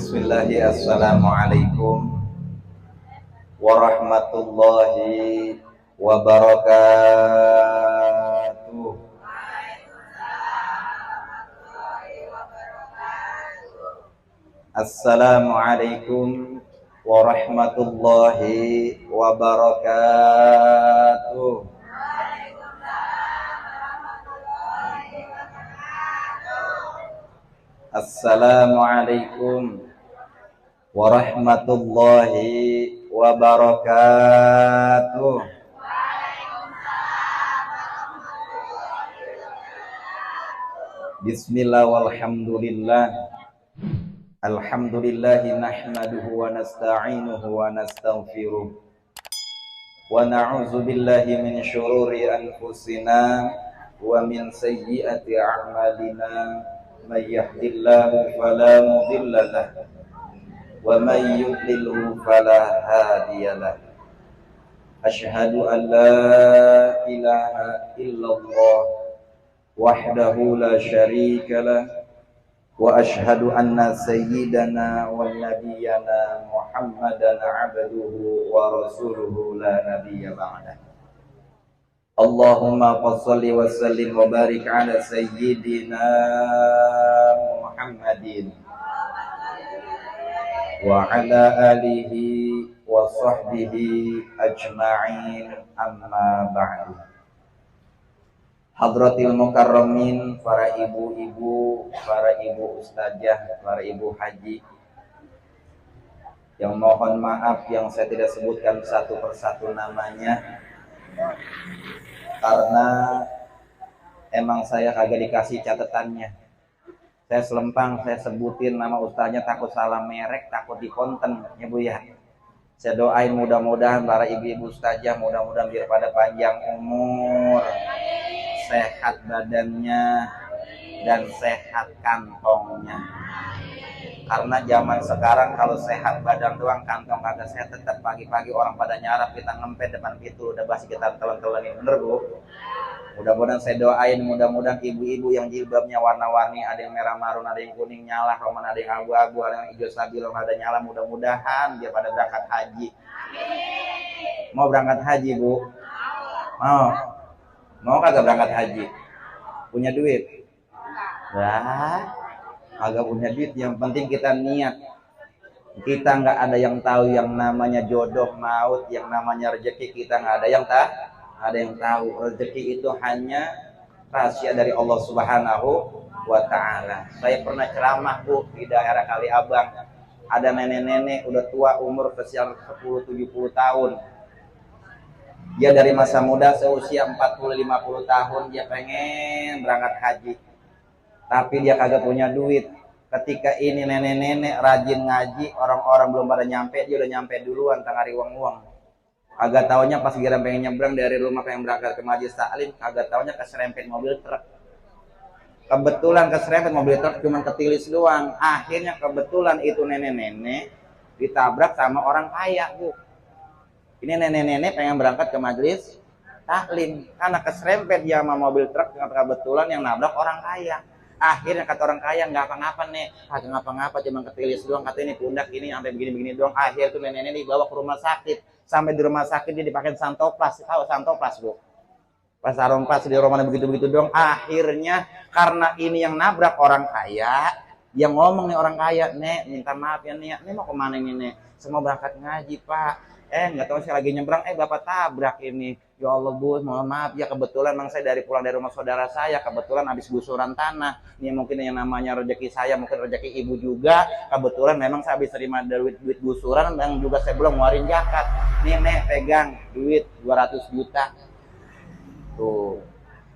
Bismillahi assalamualaikum warahmatullahi wabarakatuh. Assalamualaikum warahmatullahi wabarakatuh. Assalamualaikum warahmatullahi wabarakatuh. Bismillah walhamdulillah. Alhamdulillahi nahmaduhu wa nasta'inuhu wa nastaghfiruh. Wa na'udzu billahi min syururi anfusina wa min sayyiati a'malina. May yahdihillahu fala mudilla lahu wa may yudlilhu fala hadiyalah. Asyhadu an la ilaha illallah wahdahu la syarika lah wa asyhadu anna sayyidana wa nabiyyana Muhammadan abduhu wa rasuluhu la nabiyya ba'dah. Allahumma salli wa sallim wa barik ala sayyidina Muhammadin wa ala alihi wa sahbihi ajma'in, amma ba'du. Hadratil mukarramin, para ibu-ibu, para ibu ustazah, para ibu haji, yang mohon maaf yang saya tidak sebutkan satu persatu namanya, karena emang saya kagak dikasih catatannya. Saya selempang, saya sebutin nama ustaznya, takut salah merek, takut dikonten ya Bu ya. Saya doain mudah-mudahan para ibu-ibu ustazah, mudah-mudahan biar pada panjang umur, sehat badannya, dan sehat kantongnya. Karena zaman sekarang kalau sehat badan doang, kantong kagak sehat, tetap pagi-pagi orang pada nyarap, kita ngempet depan pintu, udah basi kita telan-telanin, bener Bu. Mudah-mudahan saya doain, mudah-mudahan ibu-ibu yang jilbabnya warna-warni, ada yang merah marun, ada yang kuning nyala, roman, ada yang abu-abu, ada yang hijau stabil, ada nyala, mudah-mudahan dia pada berangkat haji. Mau berangkat haji Bu? Mau kagak berangkat haji? Punya duit? Wah, agak punya duit, yang penting kita niat. Kita nggak ada yang tahu yang namanya jodoh maut, yang namanya rezeki kita nggak ada yang tahu. Rezeki itu hanya rahasia dari Allah Subhanahu wa Ta'ala. Saya pernah ceramah Bu di daerah Kali Abang. Ada nenek-nenek udah tua, umur kesian 10-70 tahun. Dia dari masa muda seusia 40-50 tahun dia pengen berangkat haji, tapi dia kagak punya duit. Ketika ini nenek-nenek rajin ngaji, orang-orang belum pada nyampe, dia udah nyampe duluan tangari uang-uang. Kagak taunya pas kira pengen nyebrang dari rumah pengen berangkat ke Majelis Taklim, kagak taunya keserempet mobil truk. Kebetulan keserempet mobil truk cuma ketilis doang. Akhirnya kebetulan itu nenek-nenek ditabrak sama orang kaya Bu. Ini nenek-nenek pengen berangkat ke Majelis Taklim, karena keserempet dia sama mobil truk, kebetulan yang nabrak orang kaya. Akhirnya kata orang kaya, nggak apa-apa nek, kagak ngapa-ngapa, cuma ketilis doang, kata ini pundak ini sampai begini-begini doang. Akhir tuh nenek-nenek dibawa ke rumah sakit. Sampai di rumah sakit dia dipakai santoplas, tahu santoplas Bu? Pas sarompas di rumahnya begitu-begitu doang. Akhirnya karena ini yang nabrak orang kaya, yang ngomong nih orang kaya, nek minta maaf ya nek, nek mau kemana ini nek? Saya mau berangkat ngaji Pak. Nggak tahu saya lagi nyebrang, Bapak tabrak ini. Ya Allah Bu, mohon maaf ya, kebetulan memang saya pulang dari rumah saudara saya, kebetulan habis gusuran tanah. Ini mungkin yang namanya rezeki saya, mungkin rezeki ibu juga. Kebetulan memang saya habis terima duit gusuran dan juga saya belum ngeluarin zakat. Nih nek, pegang duit 200 juta. Tuh.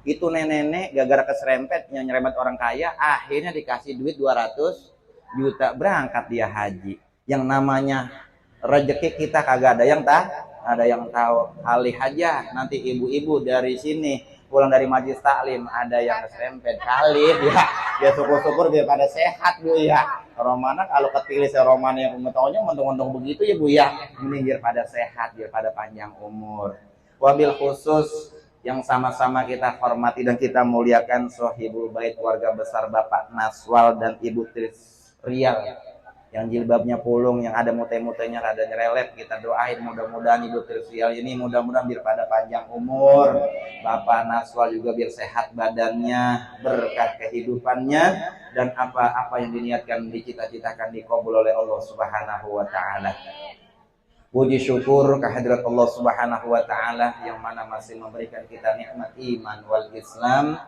Itu nenek-nenek gara-gara keserempet yang nyerempet orang kaya, akhirnya dikasih duit 200 juta, berangkat dia haji. Yang namanya rezeki kita kagak ada yang tahu. Kali aja nanti ibu-ibu dari sini pulang dari Majelis Taklim ada yang keserempet kali dia syukur-syukur biar pada sehat Bu ya. Romana kalau ketilis romana yang mengetahuinya mentung-mentung begitu ya Bu ya. Ini biar pada sehat, biar pada panjang umur. Wabil khusus yang sama-sama kita hormati dan kita muliakan Sohibul Bait, keluarga besar Bapak Naswal dan Ibu Tris Rial. yang jilbabnya pulung, yang ada mute-mutenya, ada nyerelep, kita doain mudah-mudahan Ibu Trisial ini mudah-mudahan biar pada panjang umur, Bapak Naswal juga biar sehat badannya, berkah kehidupannya, dan apa-apa yang diniatkan, dicita-citakan dikabul oleh Allah Subhanahu wa taala. Puji syukur kehadirat Allah Subhanahu wa taala yang mana masih memberikan kita nikmat iman wal Islam,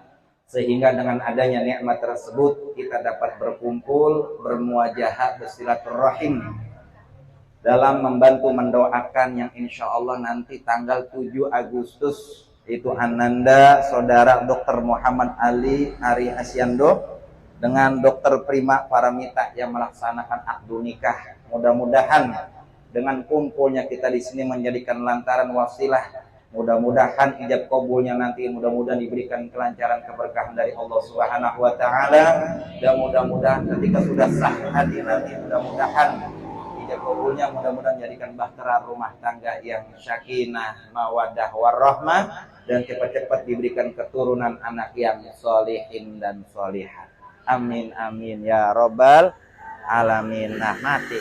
sehingga dengan adanya nikmat tersebut kita dapat berkumpul, bermuajahat, bersilaturahim dalam membantu mendoakan yang insya Allah nanti tanggal 7 Agustus itu Ananda Saudara Dr. Muhammad Ali Ari Asyando dengan Dr. Prima Paramita yang melaksanakan akdu nikah. Mudah-mudahan dengan kumpulnya kita di sini menjadikan lantaran wasilah, mudah-mudahan ijab kabulnya nanti mudah-mudahan diberikan kelancaran keberkahan dari Allah Subhanahu wa taala, dan mudah-mudahan ketika sudah sah hadi nanti mudah-mudahan ijab kabulnya mudah-mudahan jadikan bahtera rumah tangga yang sakinah, mawaddah warahmah, dan cepat-cepat diberikan keturunan anak yang sholihin dan sholihah. Amin amin ya robbal alamin. Nah, mati.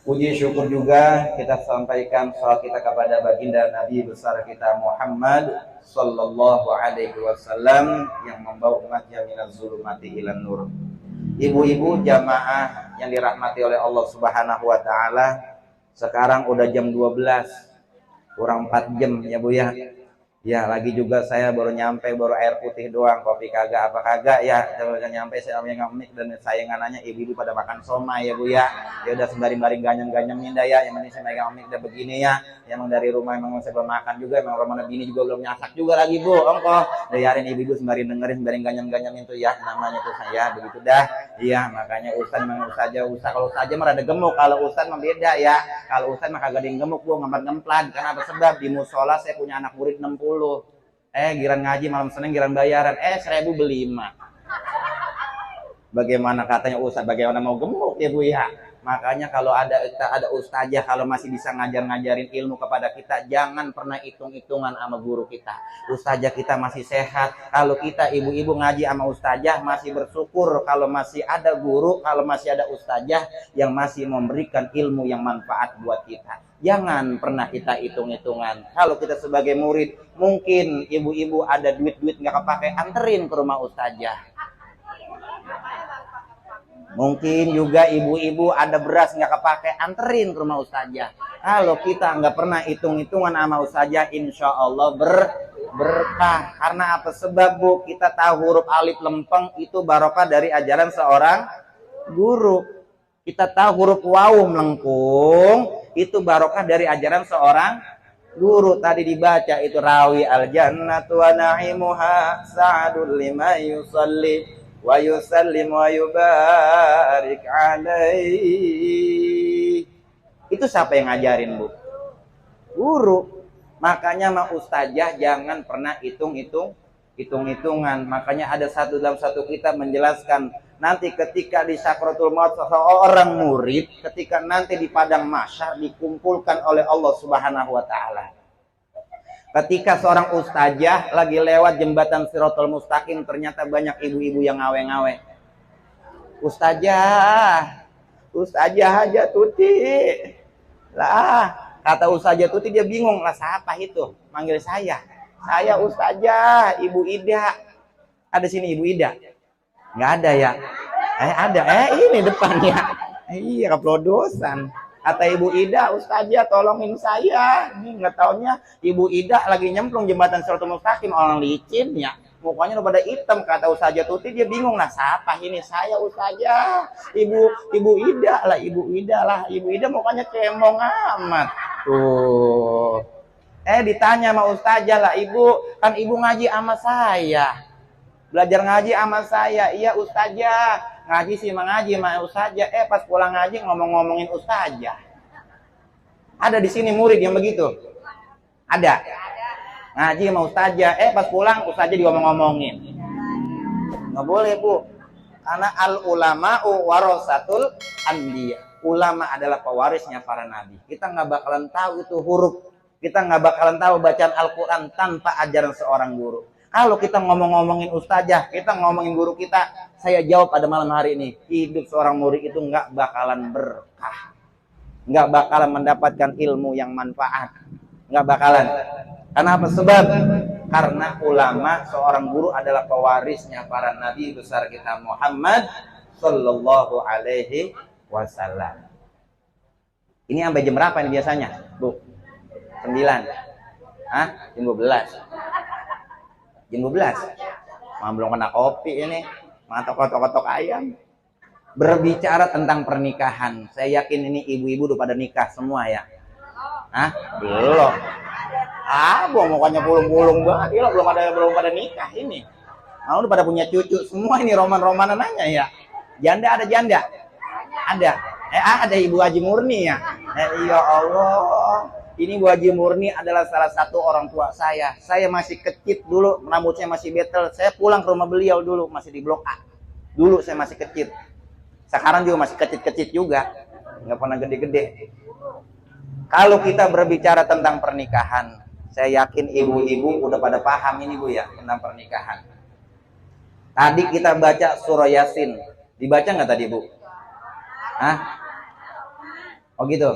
Puji syukur juga kita sampaikan salat kita kepada baginda Nabi besar kita Muhammad sallallahu alaihi wasallam yang membawa umatnya minaz zulumati ilan nur. Ibu-ibu jamaah yang dirahmati oleh Allah Subhanahu wa taala, sekarang udah jam 12 kurang 4 jam ya Bu ya. Ya, lagi juga saya baru nyampe, baru air putih doang, kopi kagak apa kagak ya. Baru nyampe saya megang mic dan saya nanya ibu-ibu pada makan somai ya Bu ya. Ya udah sembari-sembari ganyang-ganyangin dah ya. Yang penting saya megang mic udah begini ya. Emang dari rumah emang saya belum makan juga, emang rumah bini juga belum nyasak juga lagi Bu. Ongkoh. Biarin ibu-ibu sembari dengerin, sembari ganyang-ganyangin tuh ya. Namanya tuh saya begitu dah. Iya, makanya Ustaz memang Ustaz kalau Ustaz mah rada gemuk, kalau Ustaz mah beda ya. Kalau Ustaz mah kagak ada yang gemuk Bu, ngemplan. Karena apa sebab di musola saya punya anak murid 60. Giran ngaji malam Senin giran bayaran 1.000 beli 5. Bagaimana katanya Ustaz, bagaimana mau gemuk ya Bu ya. Makanya kalau ada ustazah kalau masih bisa ngajarin ilmu kepada kita, jangan pernah hitung-hitungan sama guru kita. Ustazah kita masih sehat. Kalau kita ibu-ibu ngaji sama ustazah masih bersyukur kalau masih ada guru, kalau masih ada ustazah yang masih memberikan ilmu yang manfaat buat kita. Jangan pernah kita hitung-hitungan. Kalau kita sebagai murid, mungkin ibu-ibu ada duit-duit nggak kepake, anterin ke rumah ustazah. Mungkin juga ibu-ibu ada beras nggak kepake, anterin ke rumah ustazah. Kalau kita nggak pernah hitung-hitungan sama ustazah, insya Allah berkah. Karena apa sebab Bu? Kita tahu huruf alif lempeng itu barokah dari ajaran seorang guru. Kita tahu huruf wawu melengkung itu barokah dari ajaran seorang guru. Tadi dibaca itu rawi al jannatu wa na'imuha sa'adul lima yusalli wa yusallim wa yubarik alaih. Itu siapa yang ngajarin Bu? Guru. Makanya mah ustazah jangan pernah hitung-hitungan. Makanya ada dalam satu kitab menjelaskan nanti ketika di sakratul maut seorang murid, ketika nanti di padang mahsyar dikumpulkan oleh Allah Subhanahu wa taala. Ketika seorang ustazah lagi lewat jembatan Shiratal Mustaqim, ternyata banyak ibu-ibu yang ngawe-ngawe. Ustazah aja Tuti. Lah, kata ustazah Tuti dia bingung, lah siapa itu? Manggil saya. Saya ustazah, Ibu Ida. Ada sini Ibu Ida? Nggak ada ya? Ada. Ini depannya. Iya, keplodosan. Kata Ibu Ida, ustazah tolongin saya. Ini nggak taunya Ibu Ida lagi nyemplung jembatan Shiratal Mustaqim, orang licin ya. Mukanya udah pada hitam. Kata ustazah Tuti dia bingung, lah siapa ini? Saya ustazah. Ibu Ida lah, Ibu Ida lah. Ibu Ida mukanya cemong amat. Tuh. Ditanya sama ustazah lah, Ibu, kan Ibu ngaji sama saya. Belajar ngaji sama saya. Iya ustazah, ngaji sih mengaji sama ustazah. Pas pulang ngaji ngomong-ngomongin ustazah. Ada di sini murid yang begitu? Ada. Ngaji sama ustazah. Pas pulang ustazah diomong-ngomongin. Nggak boleh Bu. Karena al ulama'u warasatul anbiya. Ulama adalah pewarisnya para nabi. Kita nggak bakalan tahu itu huruf. Kita nggak bakalan tahu bacaan Al-Quran tanpa ajaran seorang guru. Kalau kita ngomongin ustazah, kita ngomongin guru kita, saya jawab pada malam hari ini, hidup seorang murid itu nggak bakalan berkah, nggak bakalan mendapatkan ilmu yang manfaat, nggak bakalan. Kenapa? Sebab karena ulama, seorang guru adalah pewarisnya para nabi besar kita Muhammad Sallallahu Alaihi Wasallam. Ini sampai jam berapa ini biasanya, Bu? 9. Hah? Jam 12. Jam 12. Belum kena kopi ini. Mantap kotok-kotok ayam. Berbicara tentang pernikahan. Saya yakin ini ibu-ibu udah pada nikah semua ya. Hah? Belum. Mukanya pulung-pulung banget. Gila, belum pada nikah ini. Udah pada punya cucu semua ini, roman-romanan aja ya. Janda ada janda? Ada. Ada Ibu Haji Murni ya. Ya Allah. Ini Bu Haji Murni adalah salah satu orang tua saya. Saya masih kecil dulu, rambutnya masih betel. Saya pulang ke rumah beliau dulu, masih di Blok A. Dulu saya masih kecil. Sekarang juga masih kecil-kecil juga. Nggak pernah gede-gede. Kalau kita berbicara tentang pernikahan, saya yakin ibu-ibu udah pada paham ini Bu ya, tentang pernikahan. Tadi kita baca surah Yasin. Dibaca nggak tadi Bu? Hah? Oh gitu.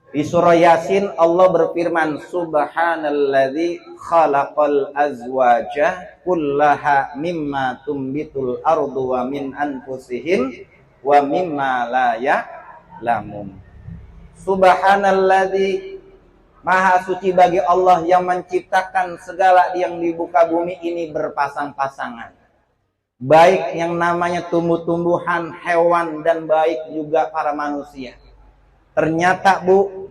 Di surah Yasin Allah berfirman, Subhanalladzi khalaqal azwaja kullaha mimma tumbitul ardu wa min anfusihim wa mimma la ya'lamun. Subhanalladzi, maha suci bagi Allah yang menciptakan segala yang di muka bumi ini berpasang-pasangan. Baik yang namanya tumbuh-tumbuhan, hewan, dan baik juga para manusia. Ternyata Bu,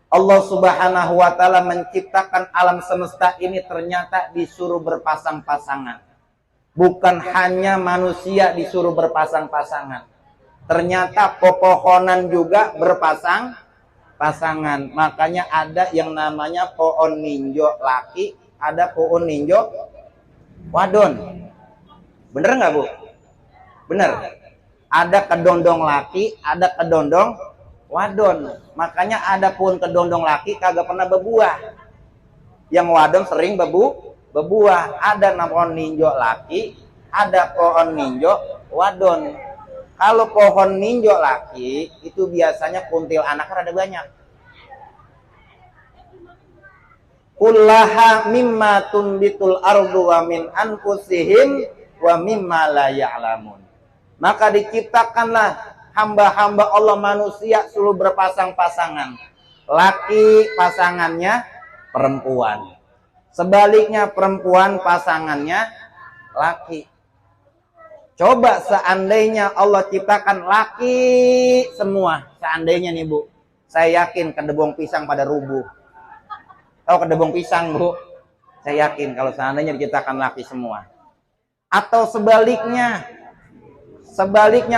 Allah Subhanahu wa Ta'ala menciptakan alam semesta ini ternyata disuruh berpasang-pasangan. Bukan hanya manusia disuruh berpasang-pasangan. Ternyata pepohonan juga berpasang-pasangan. Makanya ada yang namanya pohon ninjo laki, ada pohon ninjo wadon. Bener nggak Bu? Bener. Ada kedondong laki, ada kedondong wadon. Makanya ada pun kedondong laki kagak pernah berbuah. Yang wadon sering berbuah. Ada pohon ninjo laki, ada pohon ninjo wadon. Kalau pohon ninjo laki itu biasanya kuntil anaknya ada banyak. Kullaha mimma tumbitul ardu wa min anfusihim wa mimma la ya'lamun. Maka diciptakanlah hamba-hamba Allah manusia selalu berpasang-pasangan. Laki pasangannya perempuan. Sebaliknya perempuan pasangannya laki. Coba seandainya Allah ciptakan laki semua. Seandainya nih Bu. Saya yakin kedebong pisang pada rubuh. Tahu kedebong pisang Bu? Saya yakin kalau seandainya diciptakan laki semua. Atau sebaliknya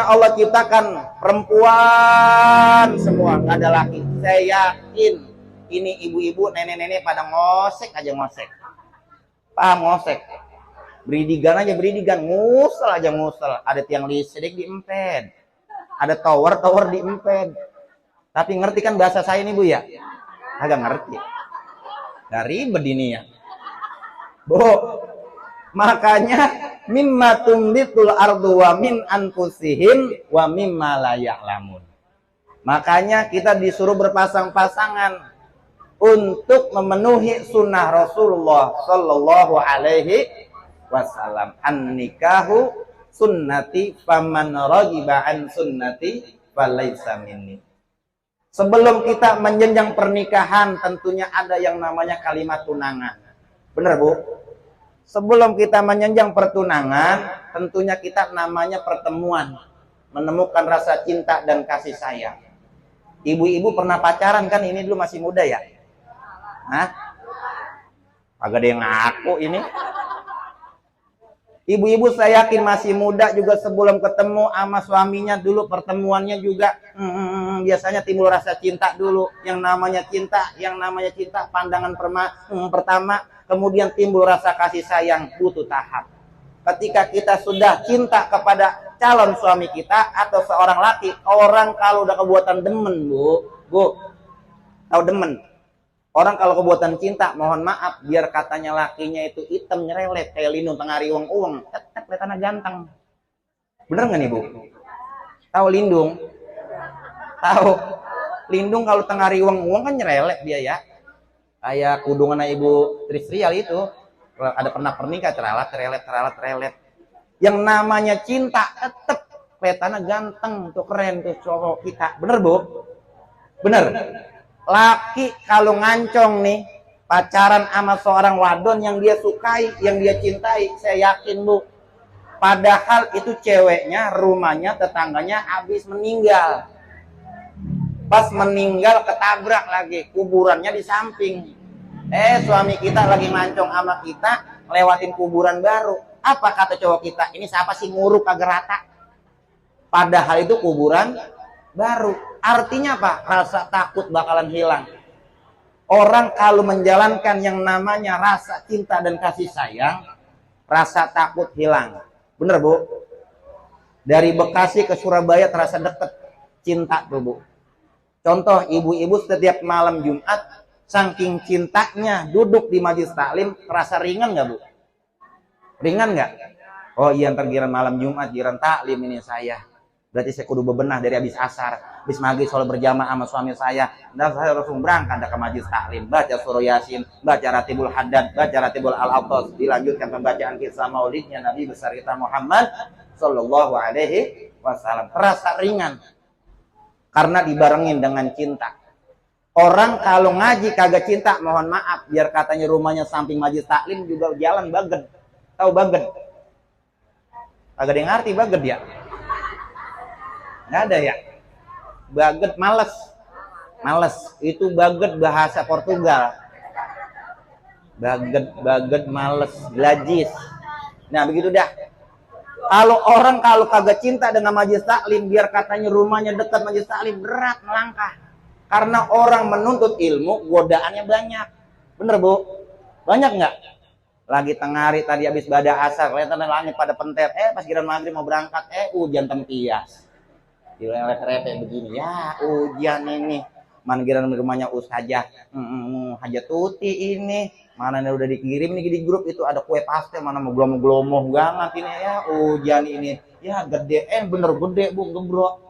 Allah ciptakan perempuan semua, nggak ada laki. Saya yakin ini ibu-ibu, nenek-nenek pada ngosek aja ngosek. Paham ngosek? Beridigan aja beridigan, ngusel aja ngusel. Ada tiang listrik diemped, ada tower diemped. Tapi ngerti kan bahasa saya ini Bu ya? Agak ngerti. Gak ribet ini ya. Bu, makanya mimma tumbitul ardu wa min anfusihim wa mimma la ya'lamun. Makanya kita disuruh berpasang-pasangan untuk memenuhi sunnah Rasulullah Sallallahu Alaihi Wasallam. An-nikahu sunnati faman raghiba an sunnati falaysa minni. Sebelum kita menjenjang pernikahan tentunya ada yang namanya kalimat tunangan. Benar Bu? Sebelum kita menjenjang pertunangan, tentunya kita namanya pertemuan. Menemukan rasa cinta dan kasih sayang. Ibu-ibu pernah pacaran kan? Ini dulu masih muda ya? Hah? Agak ada yang ngaku ini. Ibu-ibu saya yakin masih muda juga sebelum ketemu sama suaminya dulu pertemuannya juga biasanya timbul rasa cinta dulu. Yang namanya cinta pandangan pertama. Kemudian timbul rasa kasih sayang, butuh tahap. Ketika kita sudah cinta kepada calon suami kita atau seorang laki, orang kalau udah kebuatan demen Bu, tahu demen? Orang kalau kebuatan cinta, mohon maaf, biar katanya lakinya itu hitam nyerelet kayak lindung tengah riwang uang, tetap kelihatannya ganteng. Bener nggak nih Bu? Tahu lindung? Tahu lindung kalau tengah riwang uang kan nyerelet dia ya. Kayak kudungan Ibu Trisrial itu, ada pernah pernikah terelet. Yang namanya cinta tetap kelihatannya ganteng, tuh keren tuh cowok kita. Bener Bu? Bener. Laki kalau ngancong nih pacaran sama seorang wadon yang dia sukai, yang dia cintai, saya yakin Bu, padahal itu ceweknya, rumahnya, tetangganya habis meninggal. Pas meninggal ketabrak lagi, kuburannya di samping. Suami kita lagi ngancong sama kita, lewatin kuburan baru. Apa kata cowok kita? Ini siapa sih nguruk kagak rata? Padahal itu kuburan baru. Artinya apa? Rasa takut bakalan hilang. Orang kalau menjalankan yang namanya rasa cinta dan kasih sayang, rasa takut hilang. Bener Bu? Dari Bekasi ke Surabaya terasa deket cinta tuh Bu. Contoh, ibu-ibu setiap malam Jumat saking cintanya duduk di majelis taklim, terasa ringan nggak Bu? Ringan nggak? Oh iya, ntar giran malam Jumat, giran taklim ini saya. Berarti saya kudu bebenah dari habis asar, habis maghrib sholat berjamaah sama suami saya, dan saya langsung berangkat ke majelis taklim, baca surah Yasin, baca Ratibul Haddad, baca Ratibul Al-Aqtas, dilanjutkan pembacaan kisah maulidnya Nabi besar kita Muhammad Sallallahu Alaihi Wasallam. Terasa ringan karena dibarengin dengan cinta. Orang kalau ngaji kagak cinta, mohon maaf, biar katanya rumahnya samping majelis taklim juga jalan baged. Tahu baged? Kagak ada yang ngerti baged ya? Nggak ada ya? Baged males. Itu baged bahasa Portugal. Baged males, lajis. Nah begitu dah. Kalau kagak cinta dengan majelis taklim, biar katanya rumahnya dekat majelis taklim, berat melangkah. Karena orang menuntut ilmu, godaannya banyak. Bener Bu? Banyak nggak? Lagi tengah hari tadi habis badah asar, kelihatan langit pada pentet. Pas giran maghrib mau berangkat, hujan tempias. Dilelet-lelet begini, ya ujian ini. Mana giran rumahnya Ustazah Hajat Tuti ini, mana udah dikirim nih di grup itu ada kue pastel, mana mau glomo-glomo banget ini ya ujian ini. Ya gede, bener gede Bu, gebrok.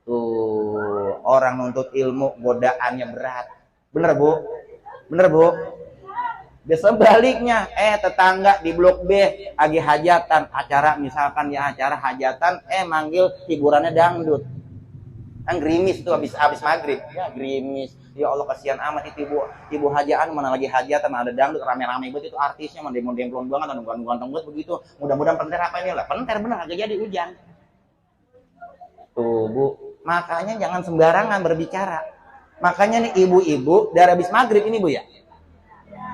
Tuh, orang nuntut ilmu godaannya berat. Bener Bu? Bener Bu? Biasa baliknya, tetangga di blok B lagi hajatan, acara misalkan ya acara hajatan, manggil hiburannya dangdut. Kan gerimis tuh habis maghrib, ya gerimis. Ya Allah kasihan amat itu ibu hajaan, mana lagi hajatan, ada dangdut rame-rame banget itu artisnya, mana demon-demon banget, ada ganteng banget begitu. Mudah-mudahan penter apa ini lah, penter bener agak jadi hujan. Tuh Bu, makanya jangan sembarangan berbicara. Makanya nih ibu-ibu dari habis maghrib ini Bu ya,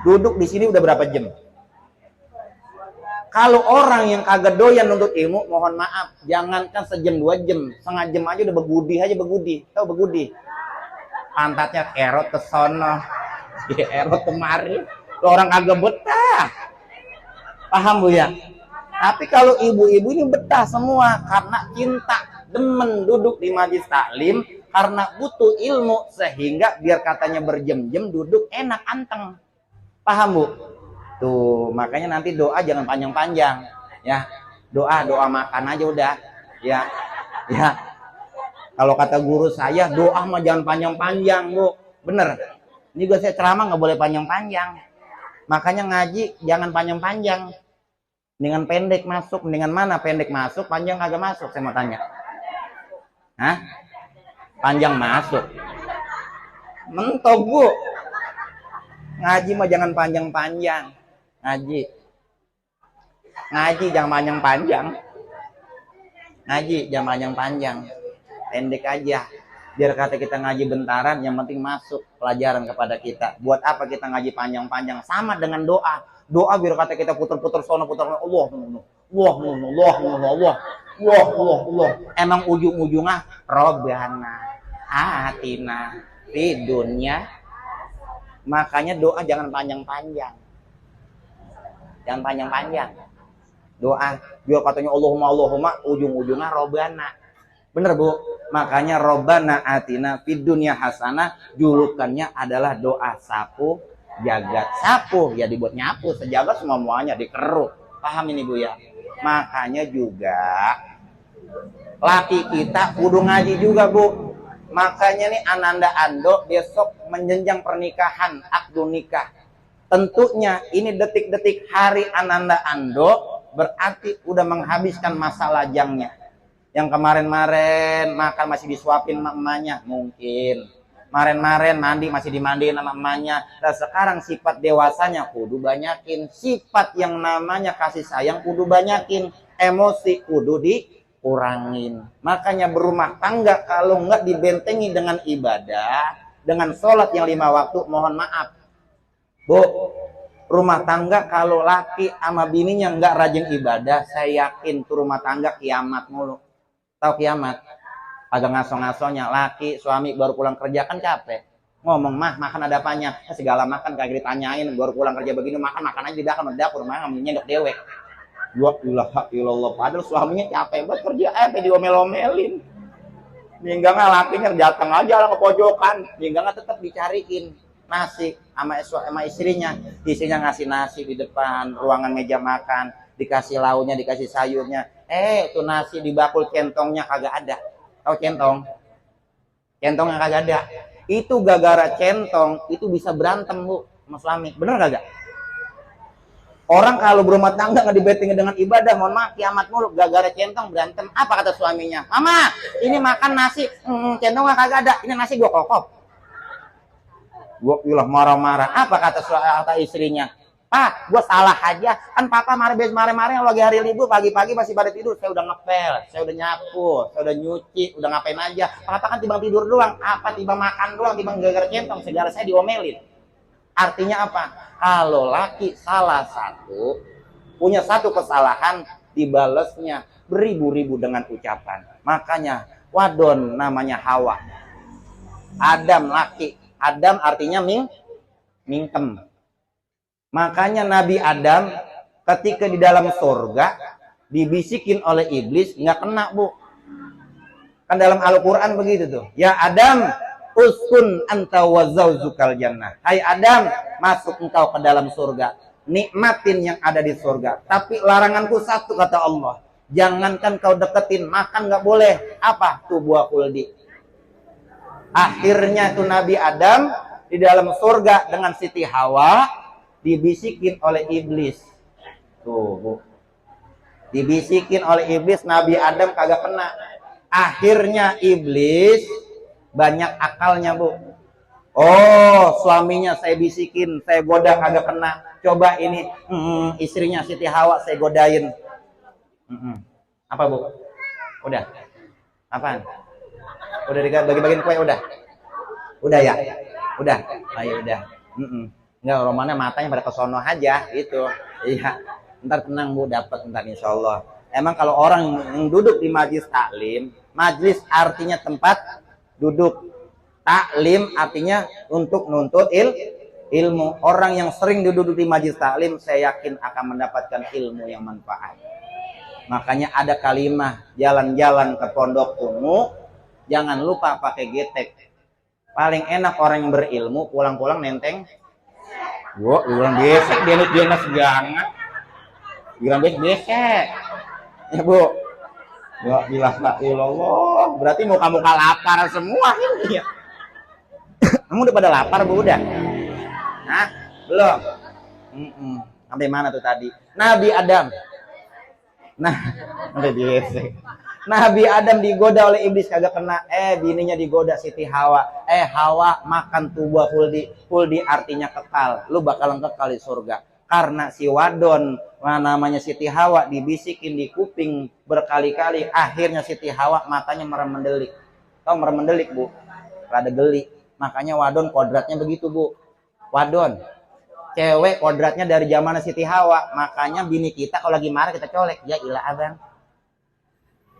duduk di sini udah berapa jam? Kalau orang yang kagak doyan nuntut ilmu, mohon maaf, jangankan sejam 2 jam, setengah jam aja udah begudi. Tahu begudi? Pantatnya erot ke sono, erot kemari. Orang kagak betah. Paham Bu ya? Tapi kalau ibu-ibu ini betah semua karena cinta, demen duduk di majelis taklim karena butuh ilmu sehingga biar katanya berjam-jam duduk enak anteng. Paham Bu? Tuh, makanya nanti doa jangan panjang-panjang ya. Doa makan aja udah. Ya. Kalau kata guru saya, doa mah jangan panjang-panjang Bu. Bener. Ini juga saya ceramah nggak boleh panjang-panjang. Makanya ngaji jangan panjang-panjang. Mendingan pendek masuk, mendingan mana pendek masuk, panjang kagak masuk, saya mau tanya. Hah? Panjang masuk. Mentok Bu. Ngaji mah jangan panjang-panjang. Ngaji jangan panjang-panjang. Ngaji jangan panjang-panjang. Pendek aja. Biar kata kita ngaji bentaran, yang penting masuk pelajaran kepada kita. Buat apa kita ngaji panjang-panjang? Sama dengan doa. Doa biar kata kita putar-putar sono, putar Allah. Emang ujung-ujungnya Robbana atina fid dunya. Makanya doa jangan panjang-panjang. Jangan panjang-panjang. Doa biar katanya Allahumma ujung-ujungnya Robbana. Bener Bu? Makanya Robbana atina fid dunya hasanah, julukannya adalah doa sapu jagat. Sapu ya dibuat nyapu, sejagat semuanya dikeruk. Paham ini Bu ya? Makanya juga laki kita kudu ngaji juga Bu. Makanya nih Ananda Ando besok menjenjang pernikahan, akdu nikah. Tentunya ini detik-detik hari Ananda Ando berarti udah menghabiskan masa lajangnya. Yang kemarin-kemarin makan masih disuapin sama emaknya, mungkin. Kemarin-kemarin mandi masih dimandiin sama emaknya. Dan sekarang sifat dewasanya kudu banyakin. Sifat yang namanya kasih sayang kudu banyakin. Emosi kudu dikurangin. Makanya berumah tangga kalau nggak dibentengi dengan ibadah, dengan sholat yang 5 waktu, mohon maaf. Bu, rumah tangga kalau laki sama bininya nggak rajin ibadah, saya yakin tuh rumah tangga kiamat mulu. Tahu kiamat? Agak ngaso-ngasonya laki suami baru pulang kerja kan capek. Ngomong mah makan ada apanya? Segala makan kagak ditanyain, baru pulang kerja begini makan aja di dapur mah nyendok dewek. Wa ilallah padahal suaminya capek banget kerja diomel-omelin. Minggangnya lakinya datang aja lah ke pojokan, minggangnya tetap dicariin nasi sama istrinya. Istrinya ngasih nasi di depan ruangan meja makan, dikasih lauknya, dikasih sayurnya. Itu nasi di bakul centongnya kagak ada. Tahu centong? Centongnya kagak ada. Itu gara-gara centong itu bisa berantem Bu sama suami. Bener kagak? Orang kalau berumah tangga nggak dibetingin dengan ibadah, mohon maaf kiamat mulu. Gara-gara centong berantem. Apa kata suaminya? Mama, ini makan nasi, centongnya kagak ada. Ini nasi gua kokop. Gua ilah marah-marah. Apa kata istrinya? Pak, gue salah aja. Kan papa marah-marah lagi hari libur, pagi-pagi masih pada tidur. Saya udah ngepel, saya udah nyapu, saya udah nyuci, udah ngapain aja. Papa kan timbang tidur doang. Apa timbang makan doang, timbang gara-gara centong. Segala saya diomelin. Artinya apa? Kalau laki salah satu, punya satu kesalahan, dibalesnya beribu-ribu dengan ucapan. Makanya wadon namanya Hawa. Adam laki. Adam artinya mingkem. Makanya Nabi Adam ketika di dalam surga dibisikin oleh iblis nggak kena Bu. Kan dalam Al-Quran begitu tuh. Ya Adam, uskun anta wa zauzukal jannah. Hai Adam, masuk engkau ke dalam surga. Nikmatin yang ada di surga. Tapi laranganku satu kata Allah. Jangankan kau deketin, makan nggak boleh. Apa? Tuh buah kuldi. Akhirnya tuh Nabi Adam di dalam surga dengan Siti Hawa dibisikin oleh iblis. Tuh, Bu. Dibisikin oleh iblis, Nabi Adam kagak kena. Akhirnya iblis banyak akalnya, Bu. Oh, suaminya saya bisikin, saya goda kagak kena. Coba ini istrinya Siti Hawa saya godain. Apa, Bu? Udah. Apaan? Udah bagi-bagiin kue udah. Udah ya? Udah. Ayo udah. Enggak, romannya matanya pada kesono aja gitu. Iya. Ntar tenang Bu, dapat ntar insyaallah. Emang kalau orang yang duduk di majlis taklim, majlis artinya tempat duduk. Taklim artinya untuk nuntut ilmu. Orang yang sering duduk di majlis taklim, saya yakin akan mendapatkan ilmu yang manfaat. Makanya ada kalimah jalan-jalan ke pondok ungu, jangan lupa pakai getek. Paling enak orang yang berilmu pulang-pulang nenteng. Gua bilang besek, dia banget. Bilang besek. Ya Bu. Ya ilallah. Berarti muka-muka lapar semua ini ya. Kamu udah pada lapar Bu udah? Hah? Belum? Sampai mana tuh tadi? Nabi Adam. Nah, sampai besek. Nabi Adam digoda oleh iblis kagak kena. Bininya digoda Siti Hawa. Hawa makan tuh buah kuldi. Kuldi artinya kekal. Lu bakalan kekal di surga. Karena si wadon namanya Siti Hawa dibisikin di kuping berkali-kali. Akhirnya Siti Hawa matanya merem mendelik. Tahu merem mendelik Bu? Rada geli. Makanya wadon kodratnya begitu Bu. Wadon. Cewek kodratnya dari zaman Siti Hawa. Makanya bini kita kalau lagi marah kita colek. Ya ilah abang.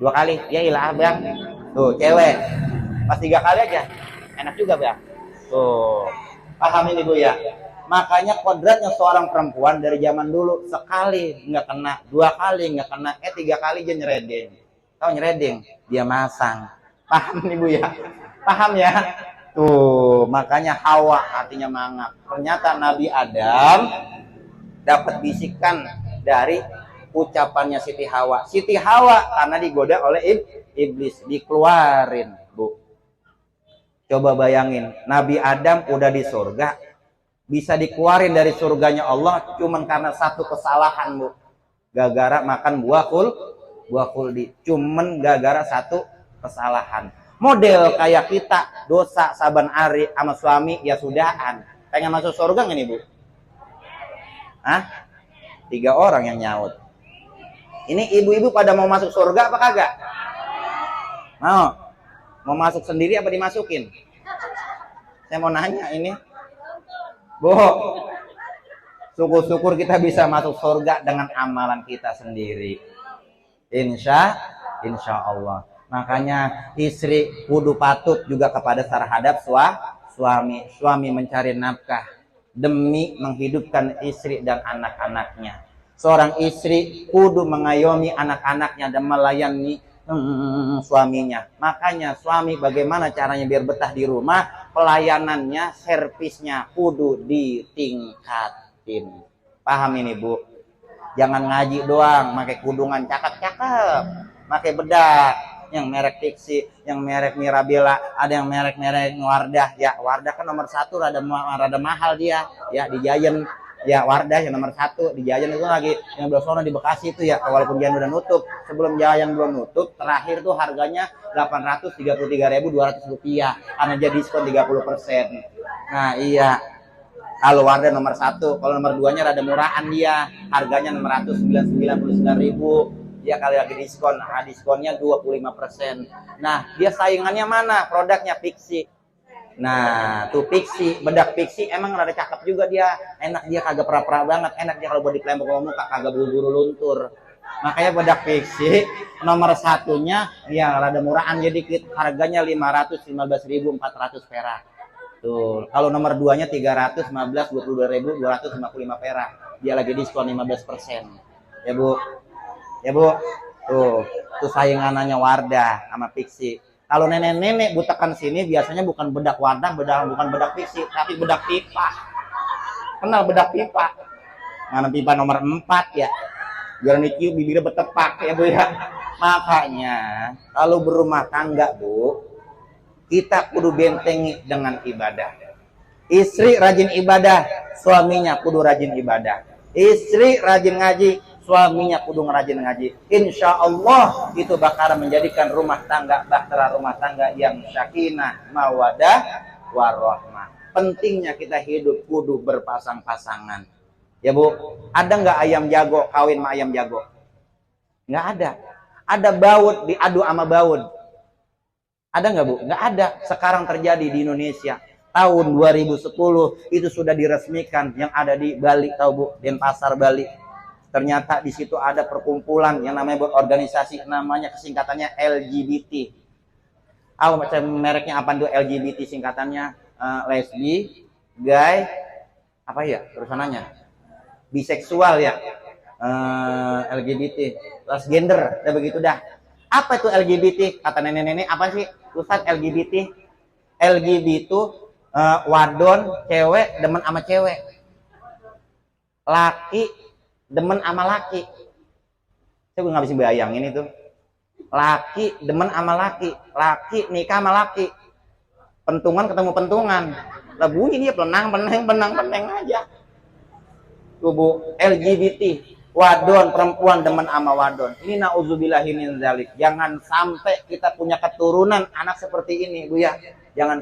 2 kali, ya ilah abang. Tuh, cewek. Pas 3 kali aja. Enak juga, Bang. Tuh. Paham ini Bu ya? Makanya kodratnya seorang perempuan dari zaman dulu sekali nggak kena, 2 kali nggak kena, 3 kali aja nyeredeng. tahu nyereding, dia masang. Paham nih Bu ya? Paham ya? Tuh, makanya Hawa artinya mangap. Ternyata Nabi Adam dapat bisikan dari ucapannya Siti Hawa. Siti Hawa karena digoda oleh iblis, dikeluarin, Bu. Coba bayangin, Nabi Adam udah di surga, bisa dikeluarin dari surganya Allah cuman karena satu kesalahan, Bu. Gara-gara makan buah kuldi. Cuman gara-gara satu kesalahan. Model kayak kita, dosa saban hari sama suami ya sudahan. Pengen masuk surga nggak nih, Bu? Hah? 3 orang yang nyaut. Ini ibu-ibu pada mau masuk surga apa kagak? Mau? Mau masuk sendiri apa dimasukin? Saya mau nanya ini. Bu, syukur-syukur kita bisa masuk surga dengan amalan kita sendiri. Insya Allah. Makanya istri kudu patut juga kepada terhadap suami. Suami mencari nafkah demi menghidupkan istri dan anak-anaknya. Seorang istri kudu mengayomi anak-anaknya dan melayani suaminya. Makanya suami bagaimana caranya biar betah di rumah, pelayanannya, servisnya kudu ditingkatin. Paham ini, Bu? Jangan ngaji doang, pakai kudungan cakep-cakep, pakai bedak yang merek Pixi, yang merek Mirabella, ada yang merek-merek Wardah. Ya, Wardah kan nomor 1, rada mahal dia. Ya, di Giant. Ya, Wardah yang nomor 1, di Giant itu lagi yang belah sono di Bekasi itu ya, walaupun Giant udah nutup. Sebelum Giant belum nutup, terakhir tuh harganya 833.200 rupiah karena jadi diskon 30%. Nah, iya. Kalau Wardah nomor 1, kalau nomor 2-nya rada murahan dia, harganya 699.000. Dia kali lagi diskon, diskonnya 25%. Nah, dia saingannya mana? Produknya Pixi. Nah, tuh Pixi, bedak Pixi emang rada cakep juga dia. Enak dia, kagak pera-pera banget. Enak dia kalau buat dikelempar ke muka, kagak buru-buru luntur. Makanya bedak Pixi nomor 1-nya ya rada murahan dia dikit, harganya 515.400 perak. Tuh, kalau nomor 2-nya 322.255 perak. Dia lagi diskon 15%. Ya, Bu. Ya, Bu. Tuh saingannya Wardah sama Pixi. Kalau nenek-nenek butakan sini biasanya bukan bedak Wardah, bukan bedak Pixi, tapi bedak pipa. Kenal bedak pipa? Mana pipa nomor 4 ya? Biar nicium bibirnya bertepak ya, Bu ya. Makanya kalau berumah tangga, Bu, kita kudu bentengi dengan ibadah. Istri rajin ibadah, suaminya kudu rajin ibadah. Istri rajin ngaji, suaminya kudu ngerajin ngaji. Insya Allah itu bakal menjadikan rumah tangga, bahtera rumah tangga yang sakinah, mawadah, warahmah. Pentingnya kita hidup kudu berpasang-pasangan. Ya, Bu, ada nggak ayam jago kawin sama ayam jago? Nggak ada. Ada baut diadu sama baut. Ada nggak, Bu? Nggak ada. Sekarang terjadi di Indonesia. Tahun 2010 itu sudah diresmikan yang ada di Bali, tahu, Bu? Denpasar, Bali. Ternyata di situ ada perkumpulan yang namanya organisasi, namanya kesingkatannya LGBT. Macam mereknya apa tuh LGBT singkatannya? Lesbi, gay, apa ya terusanannya? Biseksual ya. LGBT, transgender, udah begitu dah. Apa itu LGBT? Kata nenek-nenek apa sih? Ustaz LGBT? LGBT itu wadon, cewek demen sama cewek. Laki demen sama laki. Saya nggak bisa bayangin itu. Laki demen sama laki, laki nikah sama laki. Pentungan ketemu pentungan. Lah bunyi dia penang aja. Tuh, Bu, LGBT, wadon perempuan demen sama wadon. Ini nauzubillahi min dzalik. Jangan sampai kita punya keturunan anak seperti ini, Bu ya. Jangan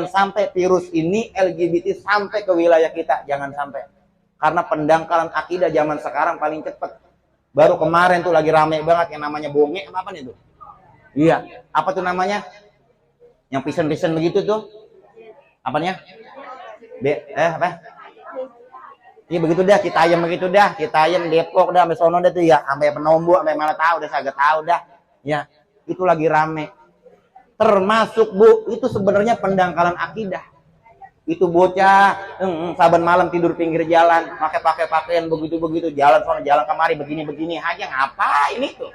sampai virus ini LGBT sampai ke wilayah kita, jangan sampai. Karena pendangkalan akidah zaman sekarang paling cepat. Baru kemarin tuh lagi rame banget yang namanya bonge, apa nih tuh? Iya, apa tuh namanya? Yang pisen-pisen begitu tuh? Apanya? Apa? Iya begitu dah, Citayam begitu dah, Citayam, Depok dah, sampai sono dah tuh ya, sampai Penombo, sampai mana tahu dah, saya tahu dah. Ya, itu lagi rame. Termasuk, Bu, itu sebenarnya pendangkalan akidah. Itu bocah saban malam tidur pinggir jalan, pakai pakaian begitu-begitu, jalan sono jalan kemari begini-begini aja, ngapain itu?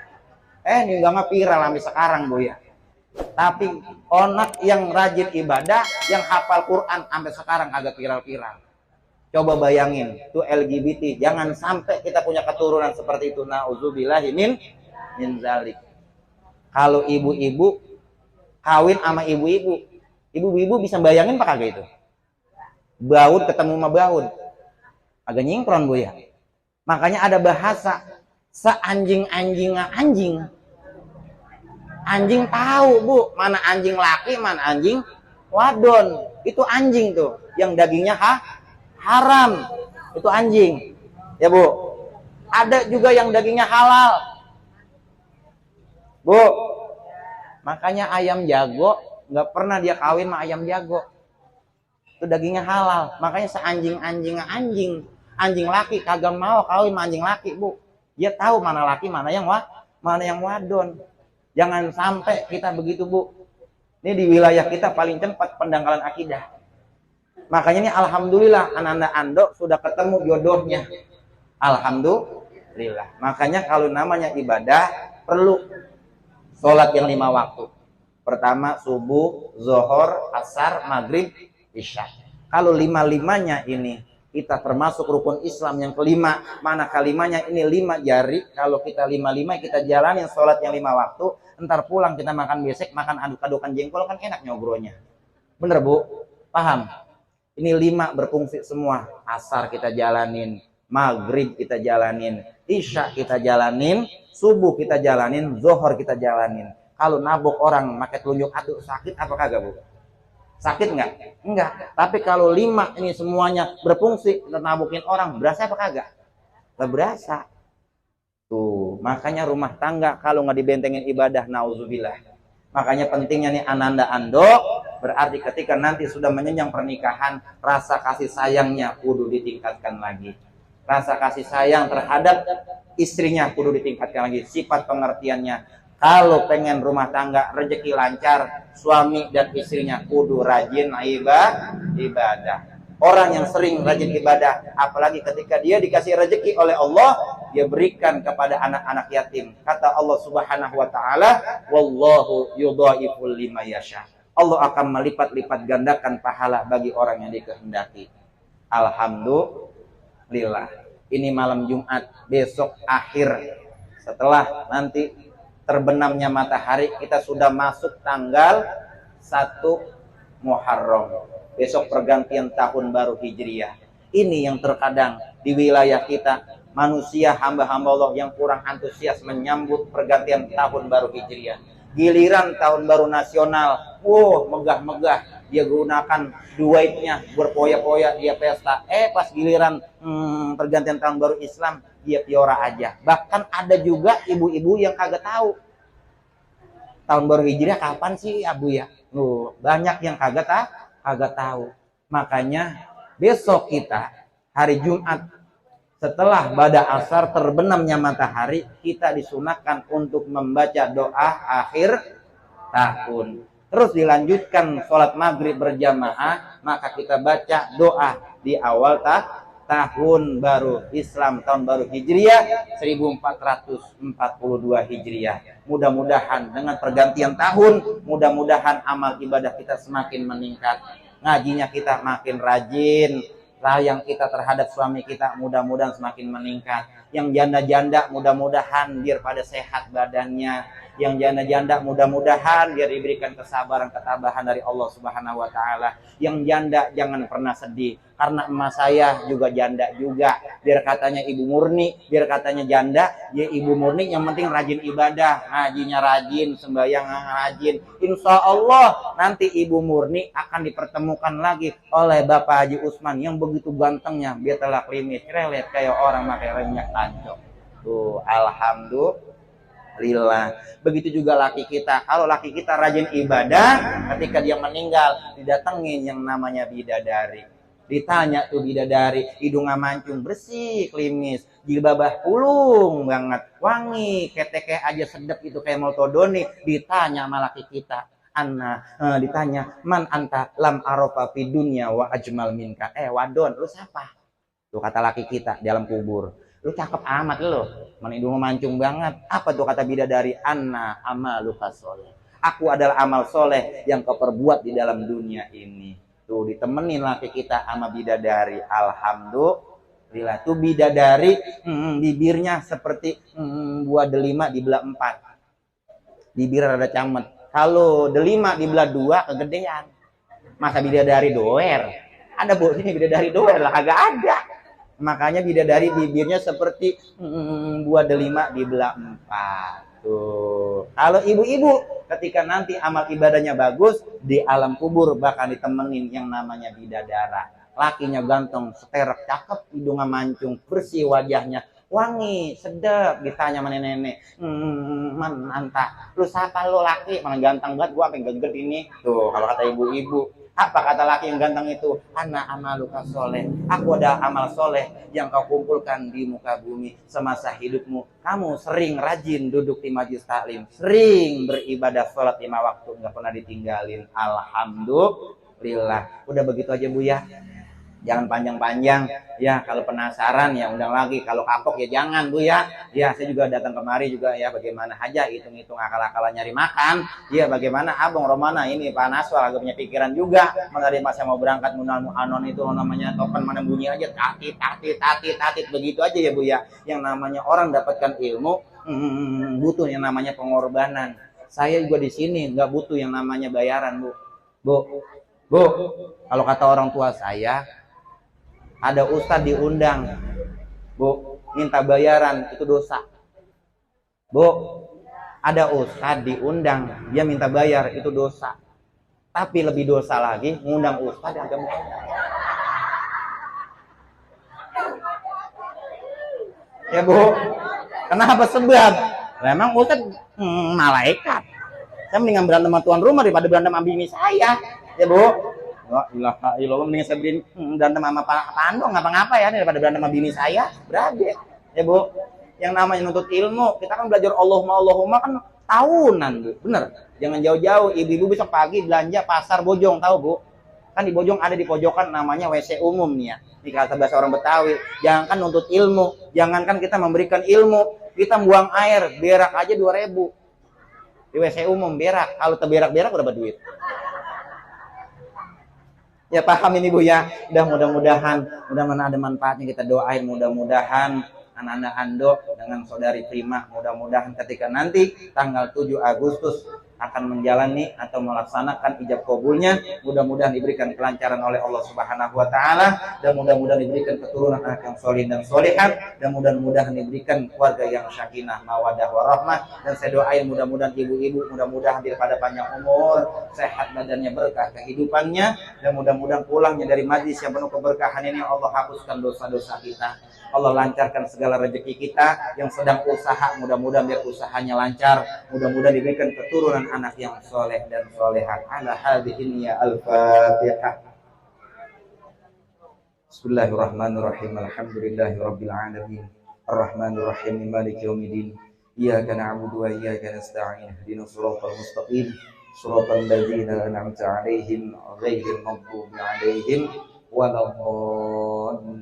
Ini nggak viral sampai sekarang Bu ya. Tapi onak yang rajin ibadah, yang hafal Quran sampai sekarang agak viral-viral. Coba bayangin, tuh LGBT, jangan sampai kita punya keturunan seperti itu. Nauzubillahi min zalik. Kalau ibu-ibu kawin sama ibu-ibu, ibu-ibu bisa bayangin apa kagak itu? Baud ketemu sama baud. Agak nyingkron Bu ya. Makanya ada bahasa seanjing-anjingnya anjing. Anjing tahu Bu, mana anjing laki, mana anjing wadon. Itu anjing tuh, yang dagingnya haram. Itu anjing. Ya Bu. Ada juga yang dagingnya halal. Bu. Makanya ayam jago nggak pernah dia kawin sama ayam jago. Itu dagingnya halal. Makanya seanjing-anjingnya anjing. Anjing laki kagak mau kawin sama anjing laki, Bu. Dia tahu mana laki, mana yang wadon. Jangan sampai kita begitu Bu. Ini di wilayah kita paling cepat pendangkalan akidah. Makanya ini alhamdulillah Ananda Ando sudah ketemu jodohnya. Alhamdulillah. Makanya kalau namanya ibadah perlu sholat yang 5 waktu. Pertama subuh, zuhur, asar, maghrib, isya. Kalau 5-5-nya ini kita termasuk rukun Islam yang kelima. Mana kalimanya ini 5 jari. Kalau kita 5-5 kita jalanin sholat yang 5 waktu. Ntar pulang kita makan besek, makan aduk-adukan jengkol kan enak ngobrolnya. Bener Bu? Paham? Ini 5 berfungsi semua. Asar kita jalanin, maghrib kita jalanin, isya kita jalanin, subuh kita jalanin, zuhur kita jalanin. Kalau nabok orang pakai telunjuk atu sakit apa kagak Bu? Sakit nggak? Enggak. Tapi kalau 5 ini semuanya berfungsi, kita nabokin orang, berasa apa kagak? Nggak berasa. Tuh, makanya rumah tangga kalau nggak dibentengin ibadah, nauzubillah. Makanya pentingnya nih Ananda Ando, berarti ketika nanti sudah menyenjang pernikahan, rasa kasih sayangnya kudu ditingkatkan lagi. Rasa kasih sayang terhadap istrinya kudu ditingkatkan lagi. Sifat pengertiannya. Kalau pengen rumah tangga rezeki lancar, suami dan istrinya kudu rajin ibadah. Orang yang sering rajin ibadah, apalagi ketika dia dikasih rezeki oleh Allah, dia berikan kepada anak-anak yatim. Kata Allah Subhanahu wa taala, wallahu yudhaiful liman yasha. Allah akan melipat-lipat gandakan pahala bagi orang yang dikehendaki. Alhamdulillah. Ini malam Jumat, besok akhir. Setelah nanti terbenamnya matahari, kita sudah masuk tanggal 1 Muharram. Besok pergantian tahun baru Hijriah. Ini yang terkadang di wilayah kita, manusia hamba-hamba Allah yang kurang antusias menyambut pergantian tahun baru Hijriah. Giliran tahun baru nasional, megah-megah, dia gunakan duitnya berpoya-poya, dia pesta. Pas giliran pergantian tahun baru Islam, dia piora aja. Bahkan ada juga ibu-ibu yang kagak tahu tahun baru Hijriah kapan sih Abu ya. Banyak yang kagak tahu. Makanya besok kita hari Jumat setelah bada asar terbenamnya matahari, kita disunahkan untuk membaca doa akhir tahun. Terus dilanjutkan sholat maghrib berjamaah, maka kita baca doa di awal tahun baru Islam, tahun baru Hijriah 1442 Hijriah. Mudah-mudahan dengan pergantian tahun, mudah-mudahan amal ibadah kita semakin meningkat. Ngajinya kita makin rajin, sayang kita terhadap suami kita mudah-mudahan semakin meningkat. Yang janda-janda mudah-mudahan biar pada sehat badannya. Yang janda-janda mudah-mudahan biar diberikan kesabaran, ketabahan dari Allah Subhanahu wa taala. Yang janda jangan pernah sedih, karena emas saya juga janda juga. Biar katanya ibu murni, biar katanya janda, ya ibu murni yang penting rajin ibadah, ngajinya rajin, sembahyang rajin. Insya Allah nanti ibu murni akan dipertemukan lagi oleh Bapak Haji Usman yang begitu gantengnya, dia telah klimis, relet kayak orang pakai minyak tancap. Tuh, alhamdulillah. Begitu juga laki kita. Kalau laki kita rajin ibadah, ketika dia meninggal didatengin yang namanya bidadari. Ditanya tuh bidadari, hidungnya mancung, bersih, klimis, jilbabah pulung banget, wangi, keteke aja sedap itu kayak moltodoni. Ditanya sama laki kita, ditanya, man anta lam arofa fi dunya wa ajmal minka. Wadon, lu siapa? Tuh kata laki kita dalam kubur. Lu cakep amat lu. Mana hidung mancung banget. Apa tuh kata bidadari? Anna amaluka soleh. Aku adalah amal soleh yang kau perbuat di dalam dunia ini. Tuh ditemenin laki kita sama bidadari. Alhamdulillah. Tuh bidadari bibirnya seperti buah delima dibelah 4. Bibir rada camet. Kalau delima dibelah 2 kegedean. Masa bidadari doer? Ada ini bidadari doer lah, kagak ada. Makanya bidadari bibirnya seperti buah delima dibelah 4. Tuh. Kalau ibu-ibu ketika nanti amal ibadahnya bagus, di alam kubur bakal ditemenin yang namanya bidadara. Lakinya ganteng, seterek, cakep, hidungnya mancung, bersih wajahnya, wangi, sedap. Ditanya sama nenek, mantap. Lu siapa lu laki? Mana ganteng banget, gua sampai geget ini. Tuh, kalau kata ibu-ibu. Apa kata laki yang ganteng itu? Ana amaluka soleh. Aku ada amal soleh yang kau kumpulkan di muka bumi semasa hidupmu. Kamu sering rajin duduk di majlis taklim, sering beribadah sholat 5 waktu, nggak pernah ditinggalin. Alhamdulillah. Udah begitu aja Bu ya. Jangan panjang-panjang ya. Kalau penasaran ya undang lagi. Kalau kapok ya jangan Bu ya. Ya saya juga datang kemari juga ya. Bagaimana aja hitung-hitung akal-akalan nyari makan. Ya bagaimana Abang Romana ini Pak Naswal agak punya pikiran juga. Mengenai pas saya mau berangkat munal mu'anon itu namanya token mana bunyi aja tatit begitu aja ya Bu ya. Yang namanya orang dapatkan ilmu butuh yang namanya pengorbanan. Saya juga di sini nggak butuh yang namanya bayaran Bu. Kalau kata orang tua saya, ada ustadz diundang, Bu, minta bayaran itu dosa. Bu, ada ustadz diundang, dia minta bayar itu dosa. Tapi lebih dosa lagi ngundang ustadz yang agak ya Bu, kenapa sebab? Memang ustadz malaikat. Saya mendingan berantem sama tuan rumah daripada berantem sama bini saya, ya Bu. La ilaha illallah, mendingan saya berantem sama Pak Pandong ngapa-ngapa ya daripada berantem sama bini saya. Berade, ya Bu. Yang namanya nuntut ilmu, kita kan belajar Allahumma kan tahunan Bu, bener. Jangan jauh-jauh, ibu-ibu besok pagi belanja pasar Bojong, tahu Bu? Kan di Bojong ada di pojokan namanya WC umum nih ya. Ini kata bahasa orang Betawi. Jangan kan nuntut ilmu, jangankan kita memberikan ilmu, kita buang air, berak aja 2.000. Di WC umum berak, kalau terberak-berak udah dapat duit. Ya paham ini Bu ya. Mudah-mudahan ada manfaatnya, kita doain mudah-mudahan anak-anak Ando dengan saudari Prima mudah-mudahan ketika nanti tanggal 7 Agustus akan menjalani atau melaksanakan ijab kabulnya, mudah-mudahan diberikan kelancaran oleh Allah Subhanahu wa taala, dan mudah-mudahan diberikan keturunan anak yang soleh dan solehat, dan mudah-mudahan diberikan keluarga yang sakinah mawadah warahmah. Dan saya doain mudah-mudahan ibu-ibu mudah-mudahan daripada panjang umur, sehat badannya, berkah kehidupannya, dan mudah-mudahan pulangnya dari majlis yang penuh keberkahan ini Allah hapuskan dosa-dosa kita. Allah lancarkan segala rezeki kita yang sedang usaha, mudah-mudahan biar usahanya lancar, mudah-mudahan diberikan keturunan anak yang soleh dan solehat. Ala hadhihi al-Fatihah. Bismillahirrahmanirrahim. Alhamdulillahirabbil alamin. Arrahmanirrahim. Maliki yaumiddin. Iyyaka na'budu wa iyyaka nasta'in. Ihdinas siratal mustaqim. Siratal ladzina an'amta 'alaihim ghairil maghdubi 'alaihim waladdallin.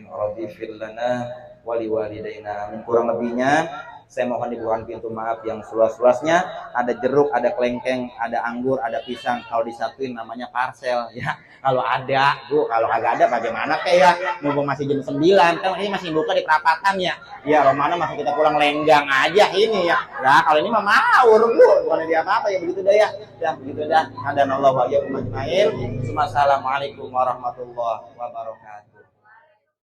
Rabbi fir lana wa liwalidayna. Kurang lebihnya saya mohon dibukakan pintu maaf yang seluas-luasnya. Ada jeruk, ada kelengkeng, ada anggur, ada pisang. Kalau disatuin namanya parsel ya. Kalau ada Bu, kalau kagak ada bagaimana ya? Mumpung masih jam 9 kan ini masih buka di kerapatan ya. Ya Romana masih kita pulang lenggang aja ini ya. Nah kalau ini mah maur Bu, bukan dia apa-apa ya, begitu dah ya. Ya begitu dah. Hadanallahu wa iyyakum ajmain. Wassalamualaikum warahmatullahi wabarakatuh.